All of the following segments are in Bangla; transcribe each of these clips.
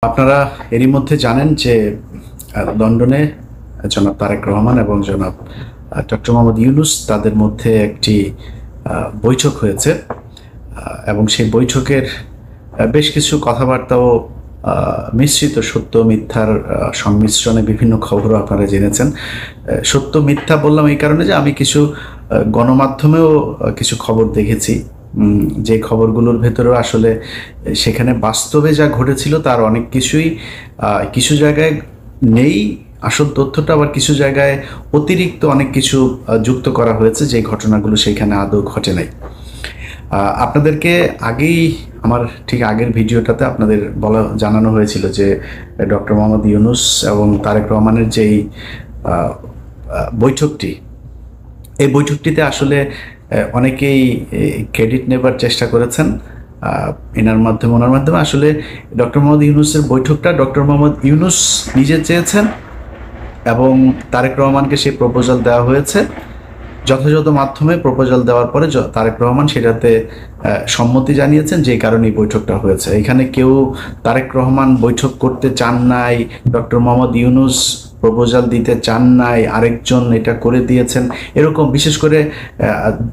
আপনারা এরই মধ্যে জানেন যে লন্ডনে জনাব তারেক রহমান এবং জনাব ডক্টর মোহাম্মদ ইউনূস তাদের মধ্যে একটি বৈঠক হয়েছে এবং সেই বৈঠকের বেশ কিছু কথাবার্তাও মিশ্রিত সত্য মিথ্যার সংমিশ্রণে বিভিন্ন খবরও আপনারা জেনেছেন। সত্য মিথ্যা বললাম এই কারণে যে আমি কিছু গণমাধ্যমেও কিছু খবর দেখেছি, যে খবরগুলোর ভেতরেও আসলে সেখানে বাস্তবে যা ঘটেছিল তার অনেক কিছুই কিছু জায়গায় নেই আসল তথ্যটা, আবার কিছু জায়গায় অতিরিক্ত অনেক কিছু যুক্ত করা হয়েছে যে ঘটনাগুলো সেখানে আদৌ ঘটে নাই। আপনাদেরকে আগেই আমার ঠিক আগের ভিডিওটাতে আপনাদের জানানো হয়েছিল যে ডক্টর মোহাম্মদ ইউনূস এবং তারেক রহমানের যেই বৈঠকটি, এই বৈঠকটিতে আসলে অনেকেই ক্রেডিট নেবার চেষ্টা করেছেন ওনার মাধ্যমে আসলে ডক্টর মোহাম্মদ ইউনূসের বৈঠকটা ডক্টর মোহাম্মদ ইউনূস নিজে চেয়েছেন এবং তারেক রহমানকে সেই প্রপোজাল দেওয়া হয়েছে। যথাযথ মাধ্যমে প্রপোজাল দেওয়ার পরে তারেক রহমান সেটাতে সম্মতি জানিয়েছেন, যে কারণে এই বৈঠকটা হয়েছে। এখানে কেউ তারেক রহমান বৈঠক করতে চান নাই, ডক্টর মোহাম্মদ ইউনূস প্রপোজাল দিতে চান নাই, আরেকজন এটা করে দিয়েছেন, এরকম বিশেষ করে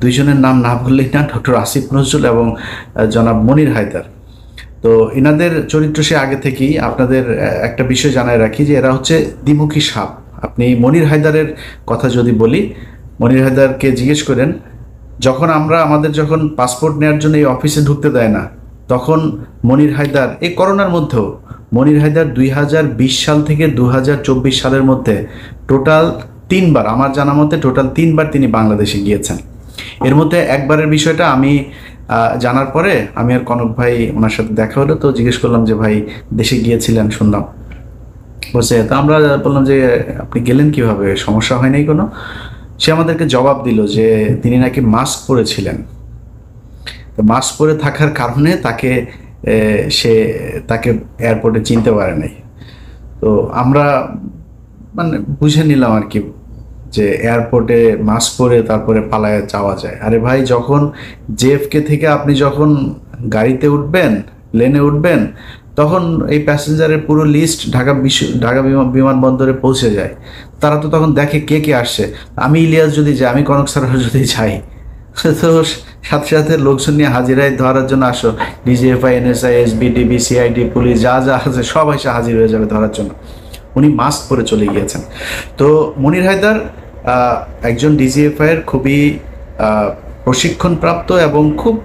দুইজনের নাম না বললেই না, ডক্টর আসিফ নজরুল এবং জনাব মনির হায়দার। তো এনাদের চরিত্র সে আগে থেকেই আপনাদের একটা বিষয় জানায় রাখি যে এরা হচ্ছে দ্বিমুখী সাপ। আপনি মনির হায়দারের কথা যদি বলি, মনির হায়দারকে জিজ্ঞেস করেন, আমাদের যখন পাসপোর্ট নেওয়ার জন্য এই অফিসে ঢুকতে দেয় না, তখন মনির হায়দার এই করোনার মধ্যেও মনির হায়দার 2020 সাল থেকে 2024 সালের মধ্যে টোটাল 3বার, আমার জানা মতে টোটাল 3বার তিনি বাংলাদেশে গিয়েছেন। এর মধ্যে একবারের বিষয়টা আমি জানার পরে আমি আর কনক ভাই ওনার সাথে দেখা হলো, তো জিজ্ঞেস করলাম যে ভাই দেশে গিয়েছিলেন শুনলাম, বলছে তো আমরা বললাম যে আপনি গেলেন কিভাবে, সমস্যা হয় নাই কোনো? সে আমাদেরকে জবাব দিল যে তিনি নাকি মাস্ক পরেছিলেন, মাস্ক পরে থাকার কারণে তাকে এয়ারপোর্টে চিনতে পারে নাই। তো আমরা মানে বুঝে নিলাম আর কি যে এয়ারপোর্টে মাস্ক পরে তারপরে পালায় যাওয়া যায়। আরে ভাই, যখন জেএফকে থেকে আপনি যখন গাড়িতে উঠবেন, প্লেনে উঠবেন, তখন এই প্যাসেঞ্জারের পুরো লিস্ট ঢাকা বিমানবন্দরে পৌঁছে যায়। তারা তো তখন দেখে কে কে আসছে। আমি ইলিয়াস যদি যাই, আমি কনক স্যার যদি যাই, তো সাথে সাথে লোকজন নিয়ে হাজিরায় ধরার জন্য আসো, ডিজিএফআই, এনএসআই, এসবিডিবি, সিআইডি, পুলিশ যা যা আছে সব এসে হাজির হয়ে যাবে ধরার জন্য। উনি মাস্ক পরে চলে গিয়েছেন। তো মনির হায়দার একজন ডিজিএফআইয়ের খুবই প্রশিক্ষণপ্রাপ্ত এবং খুব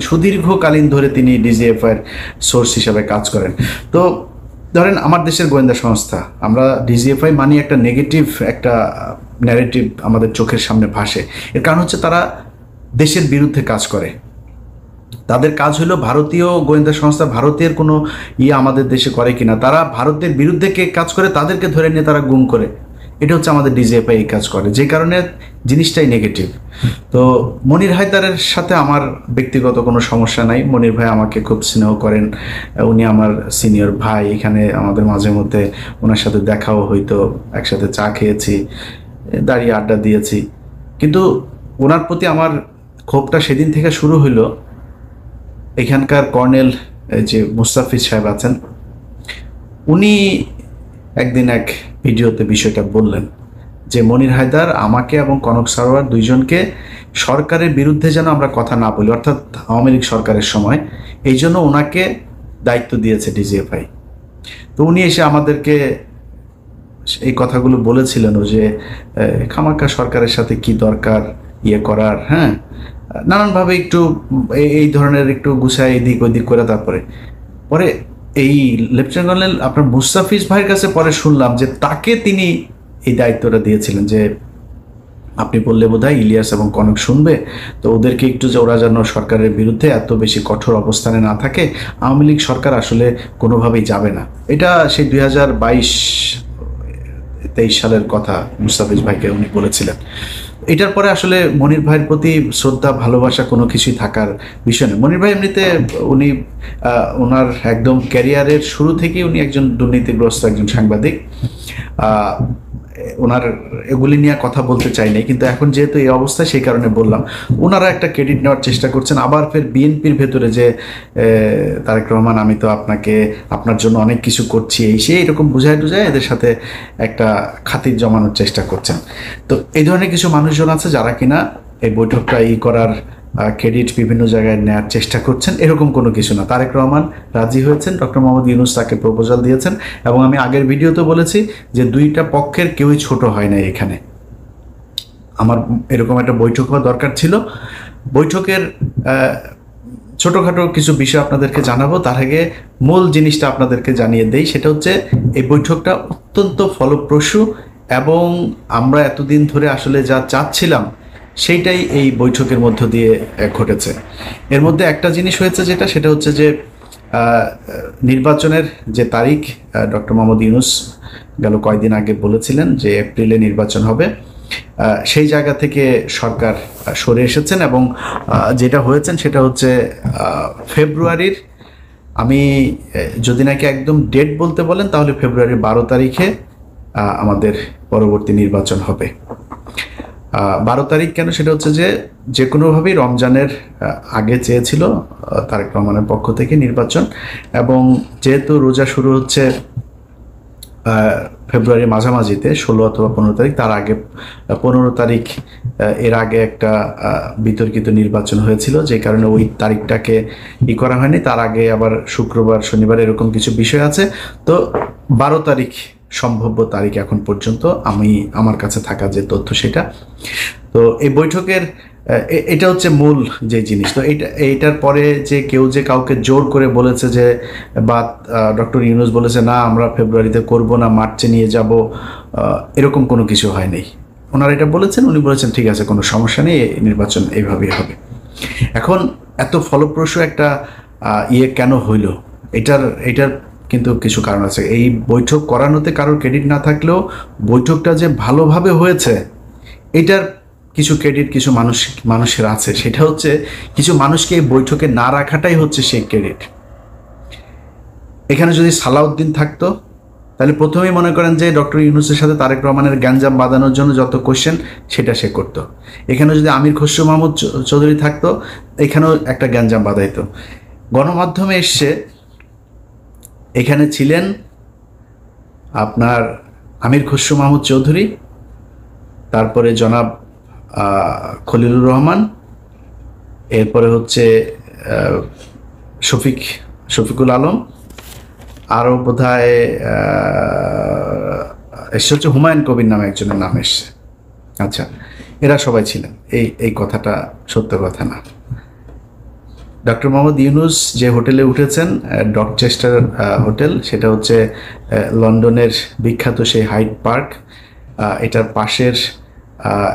সুদীর্ঘকালীন ধরে তিনি ডিজিএফআইয়ের সোর্স হিসাবে কাজ করেন। তো ধরেন আমার দেশের গোয়েন্দা সংস্থা, আমরা ডিজিএফআই মানি একটা নেগেটিভ একটা ন্যারেটিভ আমাদের চোখের সামনে ভাসে। এর কারণ হচ্ছে তারা দেশের বিরুদ্ধে কাজ করে। তাদের কাজ হলো ভারতীয় গোয়েন্দা সংস্থা ভারতের কোনো আমাদের দেশে করে কিনা, তারা ভারতের বিরুদ্ধে কে কাজ করে তাদেরকে ধরে নিয়ে তারা গুম করে। এটা হচ্ছে আমাদের ডিজিএফআই এই কাজ করে, যে কারণে জিনিসটাই নেগেটিভ। তো মনির হায়দারের সাথে আমার ব্যক্তিগত কোনো সমস্যা নাই। মনির ভাই আমাকে খুব স্নেহ করেন, উনি আমার সিনিয়র ভাই। এখানে আমাদের মাঝে মধ্যে ওনার সাথে দেখাও হইতো, একসাথে চা খেয়েছি, দাঁড়িয়ে আড্ডা দিয়েছি। কিন্তু ওনার প্রতি আমার ক্ষোভটা সেদিন থেকে শুরু হইলো, এখানকার কর্নেল যে মুস্তাফিজ সাহেব আছেন, উনি একদিন এক ভিডিওতে বিষয়টা বললেন যে মনির হায়দার আমাকে এবং কনক সারোয়ার দুইজনকে সরকারের বিরুদ্ধে যেন আমরা কথা না বলি, অর্থাৎ আওয়ামী লীগ সরকারের সময়, এই জন্য ওনাকে দায়িত্ব দিয়েছে ডিজিএফআই। তো উনি এসে আমাদেরকে এই কথাগুলো বলেছিলেন যে খামাকা সরকারের সাথে কি দরকার করার, হ্যাঁ, নানানভাবে একটু এই ধরনের একটু গুছায় এদিক ওদিক করে। তারপরে এই লেফটেন্যান্ট কর্নেল আপনার মুস্তাফিজ ভাইয়ের কাছে পরে শুনলাম যে তাকে তিনি এই দায়িত্বটা দিয়েছিলেন, যে আপনি বললে বোধহয় ইলিয়াস এবং কনক শুনবে, তো ওদেরকে একটু যে ওরা যেন সরকারের বিরুদ্ধে এত বেশি কঠোর অবস্থানে না থাকে, আওয়ামী লীগ সরকার আসলে কোনোভাবেই যাবে না। এটা সেই 2022-23 সালের কথা মুস্তাফিজ ভাইকে উনি বলেছিলেন। এটার পরে আসলে মনির ভাইয়ের প্রতি শ্রদ্ধা ভালোবাসা কোনো কিছুই থাকার বিষয় নেই। মনির ভাই এমনিতে উনি ওনার একদম ক্যারিয়ারের শুরু থেকেই উনি একজন দুর্নীতিগ্রস্ত একজন সাংবাদিক। ওনার এগুলি নিয়ে কথা বলতে চাই নাই, কিন্তু এখন যেহেতু এই অবস্থা সেই কারণে বললাম। ওনারা একটা ক্রেডিট নেওয়ার চেষ্টা করছেন, আবার ফের বিএনপির ভেতরে যে তারেক রহমান আমি তো আপনার জন্য অনেক কিছু করছি এই সেই এরকম বুঝায় টুঝায় এদের সাথে একটা খাতির জমানোর চেষ্টা করছেন। তো এই ধরনের কিছু মানুষজন আছে যারা কিনা এই বৈঠকটা করার ক্রেডিট বিভিন্ন জায়গায় নেওয়ার চেষ্টা করছেন। এরকম কোনো কিছু না, তারেক রহমান রাজি হয়েছেন, ডক্টর মোহাম্মদ ইউনূস তাকে প্রপোজাল দিয়েছেন, এবং আমি আগের ভিডিওতে বলেছি যে দুইটা পক্ষের কেউই ছোট হয় না। এখানে আমার এরকম একটা বৈঠক হওয়া দরকার ছিল। বৈঠকের ছোটোখাটো কিছু বিষয় আপনাদেরকে জানাবো, তার আগে মূল জিনিসটা আপনাদেরকে জানিয়ে দেই। সেটা হচ্ছে এই বৈঠকটা অত্যন্ত ফলপ্রসূ, এবং আমরা এতদিন ধরে আসলে যা চাচ্ছিলাম সেইটাই এই বৈঠকের মধ্য দিয়ে ঘটেছে। এর মধ্যে একটা জিনিস হয়েছে সেটা হচ্ছে যে নির্বাচনের যে তারিখ ডক্টর মোহাম্মদ ইউনূস গেল কয়েকদিন আগে বলেছিলেন যে এপ্রিলে নির্বাচন হবে, সেই জায়গা থেকে সরকার সরে এসেছেন, এবং যেটা হয়েছেন সেটা হচ্ছে ফেব্রুয়ারির, আমি যদি নাকি একদম ডেট বলতে বলেন তাহলে ফেব্রুয়ারির 12 তারিখে আমাদের পরবর্তী নির্বাচন হবে। 12 তারিখ কেন? সেটা হচ্ছে যে কোনোভাবেই রমজানের আগে চেয়েছিল তারেক রহমানের পক্ষ থেকে নির্বাচন, এবং যেহেতু রোজা শুরু হচ্ছে ফেব্রুয়ারির মাঝামাঝিতে 16 অথবা 15 তারিখ, তার আগে 15 তারিখ এর আগে একটা বিতর্কিত নির্বাচন হয়েছিল, যে কারণে ওই তারিখটাকে করা হয়নি। তার আগে আবার শুক্রবার শনিবার এরকম কিছু বিষয় আছে। তো 12 তারিখ সম্ভাব্য তারিখ এখন পর্যন্ত আমার কাছে থাকা যে তথ্য সেটা। তো এই বৈঠকের এটা হচ্ছে মূল যে জিনিস। তো এইটার পরে যে কেউ যে কাউকে জোর করে বলেছে যে, বা ডক্টর ইউনূস বলেছে না আমরা ফেব্রুয়ারিতে করব না, মার্চে নিয়ে যাব, এরকম কোনো কিছু হয়নি। ওনারা এটা বলেছেন, উনি বলেছেন ঠিক আছে কোনো সমস্যা নেই, নির্বাচন এইভাবেই হবে। এখন এত ফলপ্রসূ একটা কেন হইল, এটার কিন্তু কিছু কারণ আছে। এই বৈঠক করানোতে কারোর ক্রেডিট না থাকলেও বৈঠকটা যে ভালোভাবে হয়েছে এটার কিছু ক্রেডিট কিছু মানুষের আছে। সেটা হচ্ছে কিছু মানুষকে এই বৈঠকে না রাখাটাই হচ্ছে সেই ক্রেডিট। এখানে যদি সালাউদ্দিন থাকতো তাহলে প্রথমেই মনে করেন যে ডক্টর ইউনূসের সাথে তারেক রহমানের গ্যাঞ্জাম বাঁধানোর জন্য যত কোশ্চেন সেটা সে করতো। এখানে যদি আমির খসরু মাহমুদ চৌধুরী থাকতো, এখানেও একটা গ্যাঞ্জাম বাঁধাইতো। গণমাধ্যমে এসছে, এখানে ছিলেন আপনার আমির খসরু মাহমুদ চৌধুরী, তারপরে জনাব খলিলুর রহমান, এরপরে হচ্ছে শফিকুল আলম, আরও বোধহয় এসে হচ্ছে হুমায়ুন কবির নামে একজনের নাম এসছে। আচ্ছা, এরা সবাই ছিলেন। এই কথাটা সত্য কথা না। ডক্টর মোহাম্মদ ইউনূস যে হোটেলে উঠেছেন, ডকচেস্টার হোটেল, সেটা হচ্ছে লন্ডনের বিখ্যাত সেই হাইড পার্ক, এটার পাশের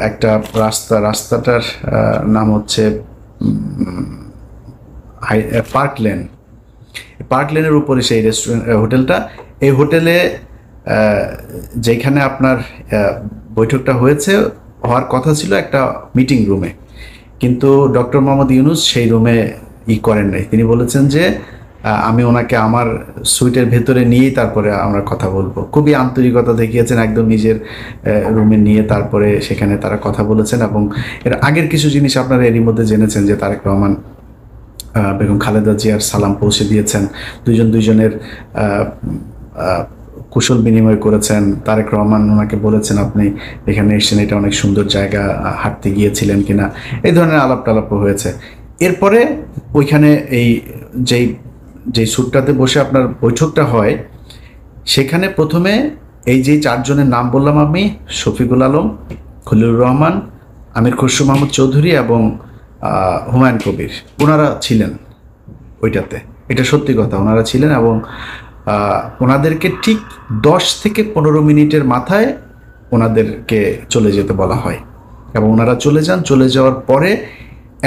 একটা রাস্তাটার নাম হচ্ছে পার্ক লেনের উপরে সেই হোটেলটা। এই হোটেলে যেখানে আপনার বৈঠকটা হওয়ার কথা ছিল একটা মিটিং রুমে, কিন্তু ডক্টর মোহাম্মদ ইউনূস সেই রুমে করেন নাই। তিনি বলেছেন যে আমি ওনাকে আমার সুইটের ভেতরে নিয়েই তারপরে আমরা কথা বলবো। খুবই আন্তরিকতা দেখিয়েছেন, একদম নিজের রুমে নিয়ে তারপরে সেখানে তারা কথা বলেছেন। এবং এর আগের কিছু জিনিস আপনারা এরই মধ্যে জেনেছেন যে তারেক রহমান বেগম খালেদা জিয়ার সালাম পৌঁছে দিয়েছেন, দুইজনের কুশল বিনিময় করেছেন। তারেক রহমান ওনাকে বলেছেন আপনি এখানে এসেছেন, এটা অনেক সুন্দর জায়গা, হাঁটতে গিয়েছিলেন কিনা, এই ধরনের আলাপ টালাপও হয়েছে। এরপরে ওইখানে যেই সুটটাতে বসে আপনার বৈঠকটা হয়, সেখানে প্রথমে এই যে 4 জনের নাম বললাম আমি, শফিকুল আলম, খলিলুর রহমান, আমির খসরু মাহমুদ চৌধুরী এবং হুমায়ুন কবির, ওনারা ছিলেন ওইটাতে। এটা সত্যি কথা, ওনারা ছিলেন। এবং ওনাদেরকে ঠিক 10 থেকে 15 মিনিটের মাথায় ওনাদেরকে চলে যেতে বলা হয়, এবং ওনারা চলে যান। চলে যাওয়ার পরে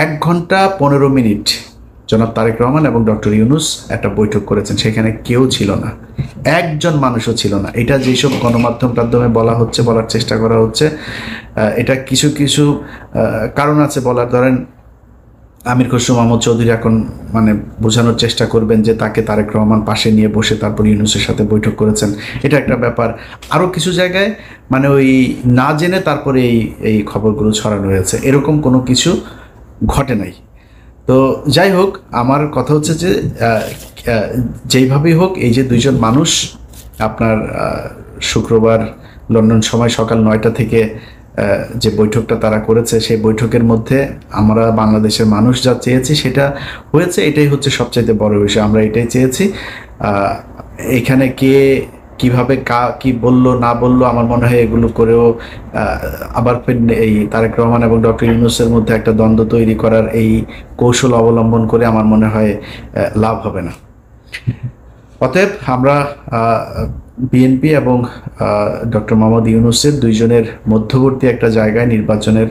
1 ঘন্টা 15 মিনিট জনাব তারেক রহমান এবং ডক্টর ইউনূস একটা বৈঠক করেছেন। সেখানে কেউ ছিল না, একজন মানুষও ছিল না। এটা যেসব গণমাধ্যমে বলার চেষ্টা করা হচ্ছে, এটা কিছু কারণ আছে বলার। ধরেন আমির খসরু মাহমুদ চৌধুরী এখন মানে বোঝানোর চেষ্টা করবেন যে তাকে তারেক রহমান পাশে নিয়ে বসে তারপর ইউনূসের সাথে বৈঠক করেছেন, এটা একটা ব্যাপার। আরও কিছু জায়গায় মানে ওই না জেনে তারপরে এই খবরগুলো ছড়ানো হয়েছে, এরকম কোনো কিছু ঘটে নাই। তো যাই হোক, আমার কথা হচ্ছে যে যেইভাবেই হোক এই যে দুইজন মানুষ আপনার শুক্রবার লন্ডন সময় সকাল 9টা থেকে যে বৈঠকটা তারা করেছে, সেই বৈঠকের মধ্যে আমরা বাংলাদেশের মানুষ যা চেয়েছি সেটা হয়েছে, এটাই হচ্ছে সবচাইতে বড় বিষয়। আমরা এটাই চেয়েছি। এখানে কে কিভাবে কি বললো না বললো, আমার মনে হয় এগুলো করেও আবার এই তারেক রহমান এবং ডক্টর ইউনূসের মধ্যে একটা দ্বন্দ্ব তৈরি করার এই কৌশল অবলম্বন করে আমার মনে হয় লাভ হবে না। অতএব আমরা বিএনপি এবং ডক্টর মোহাম্মদ ইউনূসের দুইজনের মধ্যবর্তী একটা জায়গায় নির্বাচনের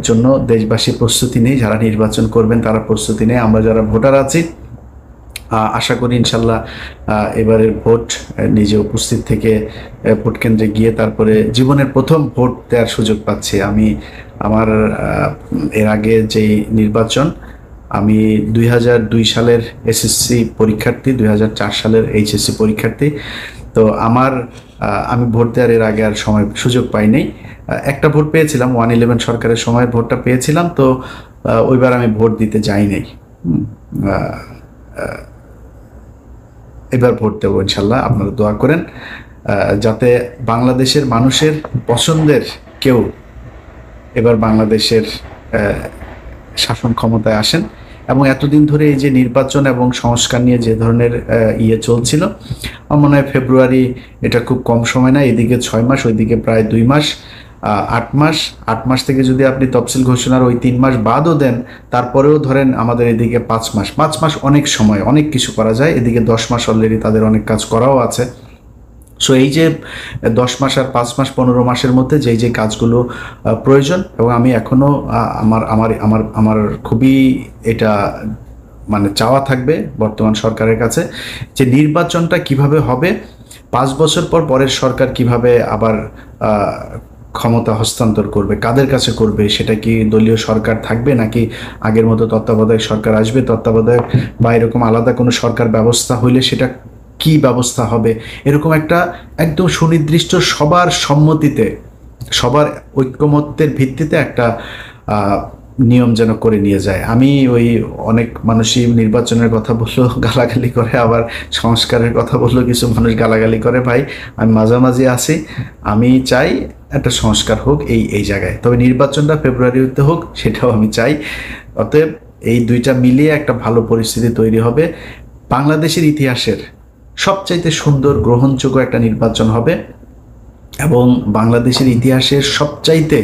জন্য দেশবাসী প্রস্তুতি নেই। যারা নির্বাচন করবেন তারা প্রস্তুতি নেই। আমরা যারা ভোটার আছি আশা করি ইনশাল্লাহ এবারের ভোট নিজে উপস্থিত থেকে ভোট কেন্দ্রে গিয়ে তারপরে জীবনের প্রথম ভোট দেওয়ার সুযোগ পাচ্ছি। আমি আমার এর আগে যেই নির্বাচন, আমি 2002 সালের এসএসসি পরীক্ষার্থী, 2004 সালের এইচএসসি পরীক্ষার্থী। তো আমি ভোট দেওয়ার এর আগে আর সময় সুযোগ পাইনি। একটা ভোট পেয়েছিলাম, 111 সরকারের সময় ভোটটা পেয়েছিলাম। তো ওইবার আমি ভোট দিতে যাই নাই। এবার ভোট দেবো ইনশাল্লাহ। আপনারা দোয়া করেন যাতে বাংলাদেশের মানুষের পছন্দের কেউ এবার বাংলাদেশের শাসন ক্ষমতায় আসেন। এবং এতদিন ধরে এই যে নির্বাচন এবং সংস্কার নিয়ে যে ধরনের চলছিল, আমার মনে হয় ফেব্রুয়ারি এটা খুব কম সময় না। এদিকে 6 মাস, ওইদিকে প্রায় 2 মাস, 8 মাস। 8 মাস থেকে যদি আপনি তফসিল ঘোষণার ওই 3 মাস বাদও দেন, তারপরেও ধরেন আমাদের এদিকে 5 মাস। 5 মাস অনেক সময়, অনেক কিছু করা যায়। এদিকে 10 মাস অলরেডি তাদের অনেক কাজ করাও আছে। সো এই যে 10 মাস আর 5 মাস 15 মাসের মধ্যে যে কাজগুলো প্রয়োজন, এবং আমি এখনও আমার খুবই এটা মানে চাওয়া থাকবে বর্তমান সরকারের কাছে যে নির্বাচনটা কিভাবে হবে, 5 বছর পর পরের সরকার কিভাবে আবার ক্ষমতা হস্তান্তর করবে, কাদের কাছে করবে, সেটা কি দলীয় সরকার থাকবে নাকি আগের মতো তত্ত্বাবধায়ক সরকার আসবে, তত্ত্বাবধায়ক বা এরকম আলাদা কোনো সরকার ব্যবস্থা হইলে সেটা কি ব্যবস্থা হবে, এরকম একটা একদম সুনির্দিষ্ট সবার সম্মতিতে সবার ঐক্যমত্যের ভিত্তিতে একটা নিয়ম যেন করে নিয়ে যায়। আমি ওই অনেক মানুষই নির্বাচনের কথা বললো গালাগালি করে, আবার সংস্কারের কথা বললো কিছু মানুষ গালাগালি করে। ভাই আমি মাঝামাঝি আছি, আমি চাই একটা সংস্কার হোক এই জায়গায়, তবে নির্বাচনটা ফেব্রুয়ারিতে হোক সেটাও আমি চাই। অতএব এই দুইটা মিলিয়ে একটা ভালো পরিস্থিতি তৈরি হবে। বাংলাদেশের ইতিহাসের সবচাইতে সুন্দর গ্রহণযোগ্য একটা নির্বাচন হবে এবং বাংলাদেশের ইতিহাসের সবচাইতে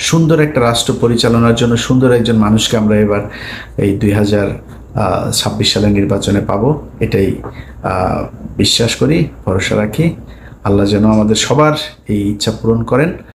সুন্দর একটা রাষ্ট্র পরিচালনার জন্য সুন্দর একজন মানুষকে আমরা এবার এই 2026 সালের নির্বাচনে পাবো, এটাই বিশ্বাস করি, ভরসা রাখি। আল্লাহ যেন আমাদের সবার এই ইচ্ছা পূরণ করেন।